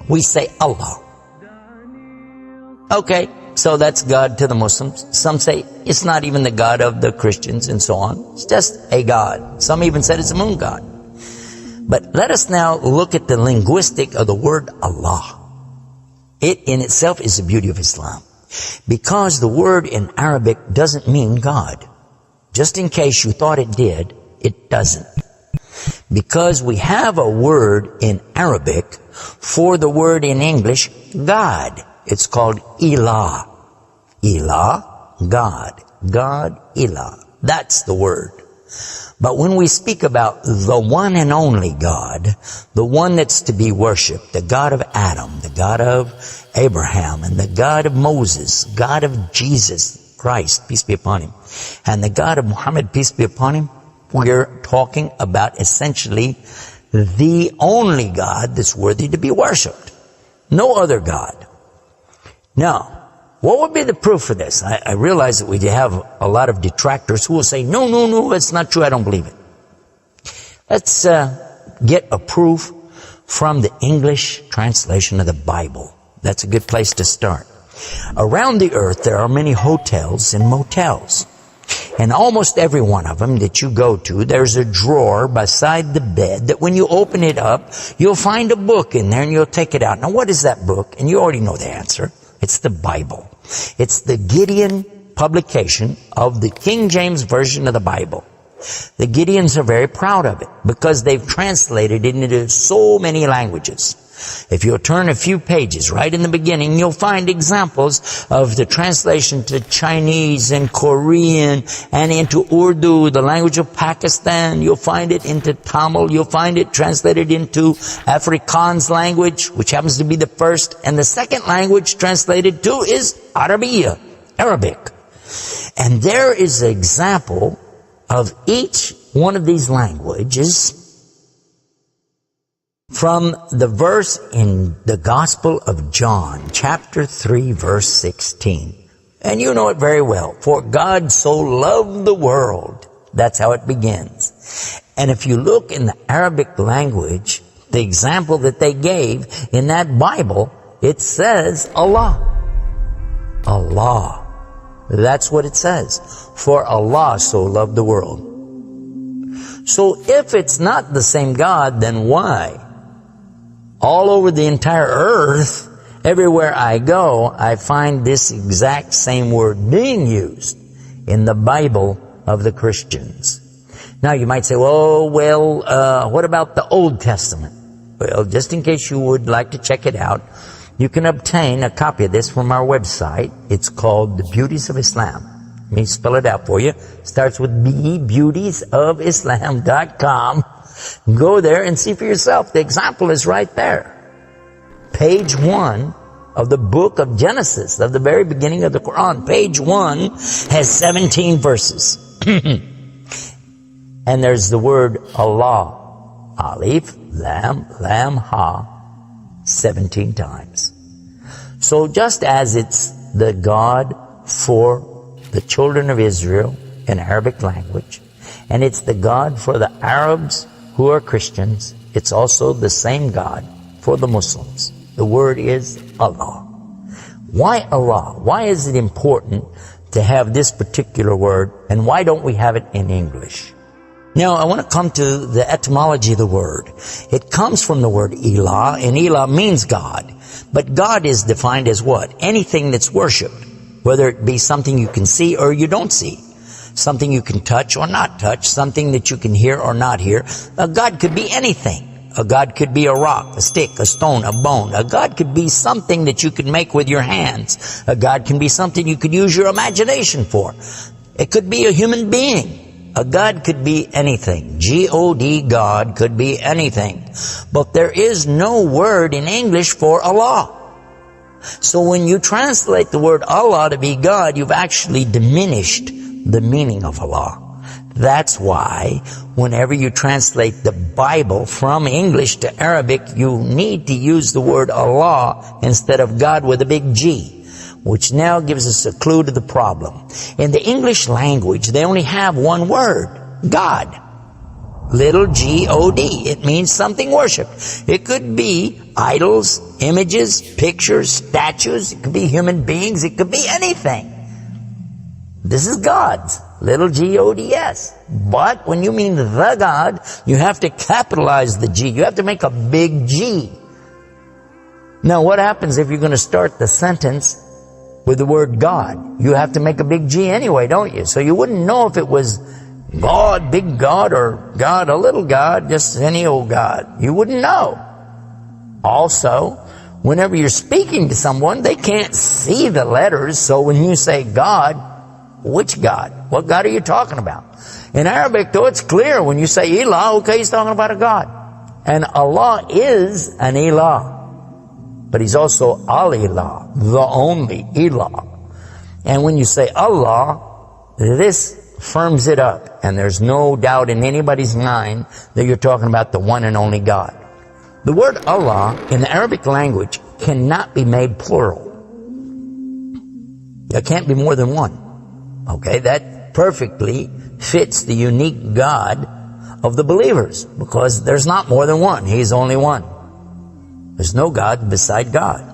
We say Allah. Okay, so that's God to the Muslims. Some say it's not even the God of the Christians and so on. It's just a God. Some even said it's a moon god. But let us now look at the linguistic of the word Allah. It in itself is the beauty of Islam. Because the word in Arabic doesn't mean God. Just in case you thought it did, it doesn't. Because we have a word in Arabic for the word in English, God. It's called Ilah. Ilah, God. God, Ilah. That's the word. But when we speak about the one and only God, the one that's to be worshipped, the God of Adam, the God of Abraham, and the God of Moses, God of Jesus Christ, peace be upon him, and the God of Muhammad, peace be upon him, we're talking about essentially the only God that's worthy to be worshipped. No other God. Now, what would be the proof for this? I realize that we have a lot of detractors who will say, no, that's not true, I don't believe it. Let's get a proof from the English translation of the Bible. That's a good place to start. Around the earth, there are many hotels and motels. And almost every one of them that you go to, there's a drawer beside the bed that when you open it up, you'll find a book in there and you'll take it out. Now, what is that book? And you already know the answer. It's the Bible. It's the Gideon publication of the King James Version of the Bible. The Gideons are very proud of it because they've translated it into so many languages. If you'll turn a few pages right in the beginning, you'll find examples of the translation to Chinese and Korean and into Urdu, the language of Pakistan. You'll find it into Tamil. You'll find it translated into Afrikaans language, which happens to be the first. And the second language translated to is Arabiya, Arabic. And there is an example of each one of these languages from the verse in the Gospel of John, chapter 3, verse 16. And you know it very well. For God so loved the world. That's how it begins. And if you look in the Arabic language, the example that they gave in that Bible, it says Allah. Allah. That's what it says. For Allah so loved the world. So if it's not the same God, then why? All over the entire earth, everywhere I go, I find this exact same word being used in the Bible of the Christians. Now you might say, what about the Old Testament? Well, just in case you would like to check it out, you can obtain a copy of this from our website. It's called The Beauties of Islam. Let me spell it out for you. It starts with B, beautiesofislam.com. Go there and see for yourself. The example is right there. Page 1 of the book of Genesis, of the very beginning of the Quran. Page 1 has 17 verses. And there's the word Allah. Alif, Lam, Lam, Ha. 17 times. So just as it's the God for the children of Israel in Arabic language, and it's the God for the Arabs who are Christians, it's also the same God for the Muslims. The word is Allah. Why Allah? Why is it important to have this particular word, and why don't we have it in English? Now, I want to come to the etymology of the word. It comes from the word Ilah, and Ilah means God. But God is defined as what? Anything that's worshipped, whether it be something you can see or you don't see, something you can touch or not touch, something that you can hear or not hear. A God could be anything. A God could be a rock, a stick, a stone, a bone. A God could be something that you could make with your hands. A God can be something you could use your imagination for. It could be a human being. A God could be anything. G-O-D, God, could be anything. But there is no word in English for Allah. So when you translate the word Allah to be God, you've actually diminished the meaning of Allah. That's why whenever you translate the Bible from English to Arabic, you need to use the word Allah instead of God with a big G, which now gives us a clue to the problem. In the English language, they only have one word, God. Little G-O-D. It means something worshipped. It could be idols, images, pictures, statues. It could be human beings. It could be anything. This is God's. Little G-O-D-S. But when you mean the God, you have to capitalize the G. You have to make a big G. Now, what happens if you're going to start the sentence with the word God? You have to make a big G anyway, don't you? So you wouldn't know if it was God, big God, or God, a little God, just any old God. You wouldn't know. Also, whenever you're speaking to someone, they can't see the letters. So when you say God, which God? What God are you talking about? In Arabic, though, it's clear. When you say Ilah, okay, he's talking about a God. And Allah is an Ilah. But he's also Al-Ilah, the only Ilah. And when you say Allah, this firms it up. And there's no doubt in anybody's mind that you're talking about the one and only God. The word Allah in the Arabic language cannot be made plural. There can't be more than one. Okay, that perfectly fits the unique God of the believers, because there's not more than one. He's only one. There's no God beside God.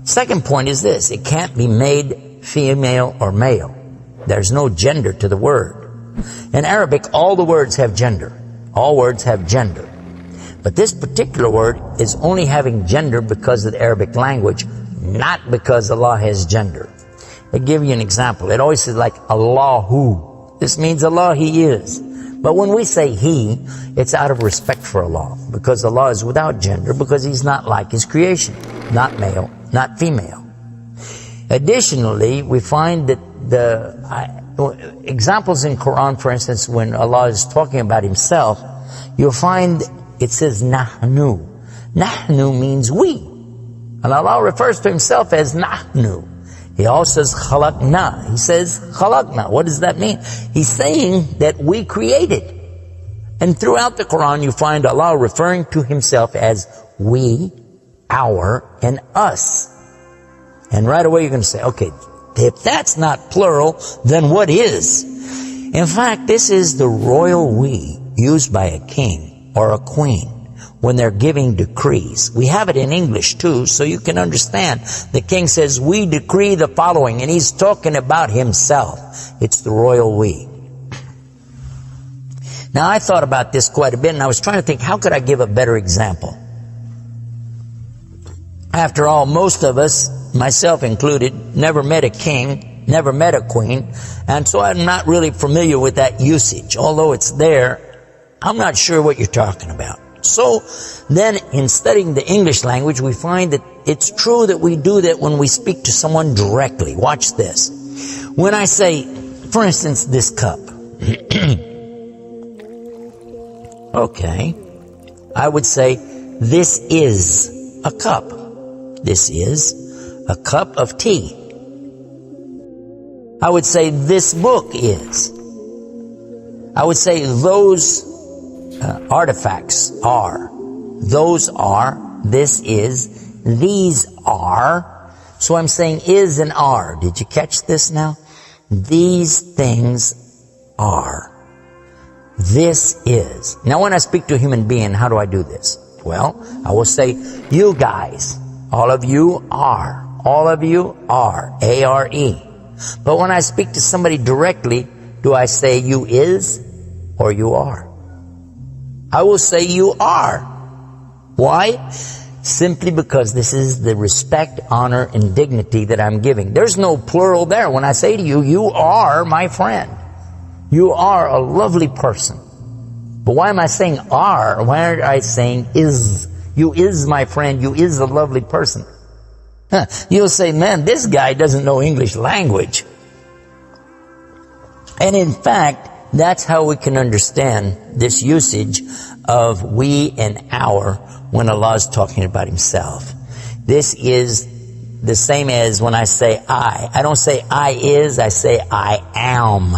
Second point is this: it can't be made female or male. There's no gender to the word. In Arabic, all the words have gender. All words have gender. But this particular word is only having gender because of the Arabic language, not because Allah has gender. I'll give you an example. It always says like Allahu. This means Allah, He is. But when we say He, it's out of respect for Allah, because Allah is without gender, because He's not like His creation. Not male, not female. Additionally, we find that the examples in Quran, for instance, when Allah is talking about Himself, you'll find it says Nahnu. Nahnu means we. And Allah refers to Himself as Nahnu. He also says khalaqna. He says khalaqna. What does that mean? He's saying that we created. And throughout the Quran you find Allah referring to Himself as we, our, and us. And right away you're going to say, okay, if that's not plural, then what is? In fact, this is the royal we used by a king or a queen when they're giving decrees. We have it in English too, so you can understand. The king says, we decree the following, and he's talking about himself. It's the royal we. Now, I thought about this quite a bit, and I was trying to think, how could I give a better example? After all, most of us, myself included, never met a king, never met a queen, and so I'm not really familiar with that usage. Although it's there, I'm not sure what you're talking about. So then in studying the English language, we find that it's true that we do that when we speak to someone directly. Watch this. When I say, for instance, this cup. Okay. I would say, this is a cup. This is a cup of tea. I would say, this book is. I would say, those artifacts are. Those are. This is. These are. So I'm saying is and are. Did you catch this now? These things are. This is. Now when I speak to a human being, how do I do this? Well, I will say, you guys. All of you are. All of you are. A-R-E. But when I speak to somebody directly, do I say you is or you are? I will say you are. Why? Simply because this is the respect, honor, and dignity that I'm giving. There's no plural there. When I say to you, you are my friend. You are a lovely person. But why am I saying are? Why aren't I saying is? You is my friend. You is a lovely person. You'll say, man, this guy doesn't know English language. And in fact, that's how we can understand this usage of we and our when Allah is talking about Himself. This is the same as when I say I. I don't say I is, I say I am.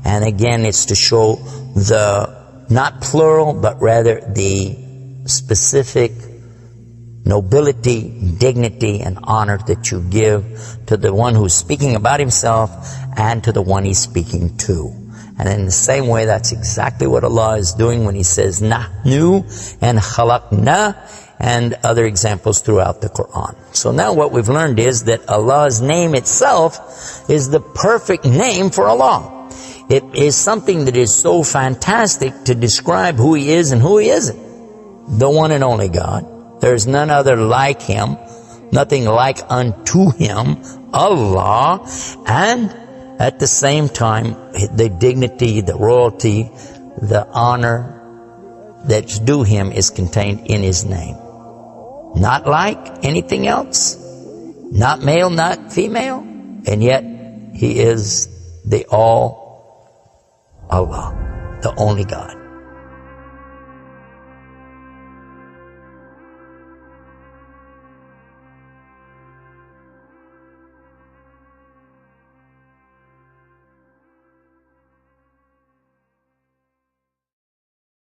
And again, it's to show the, not plural, but rather the specific nobility, dignity, and honor that you give to the one who's speaking about himself and to the one he's speaking to. And in the same way, that's exactly what Allah is doing when He says Nahnu and Khalaqna and other examples throughout the Quran. So now what we've learned is that Allah's name itself is the perfect name for Allah. It is something that is so fantastic to describe who He is and who He isn't. The one and only God. There is none other like Him, nothing like unto Him, Allah, and at the same time, the dignity, the royalty, the honor that's due Him is contained in His name. Not like anything else, not male, not female, and yet He is the all Allah, the only God.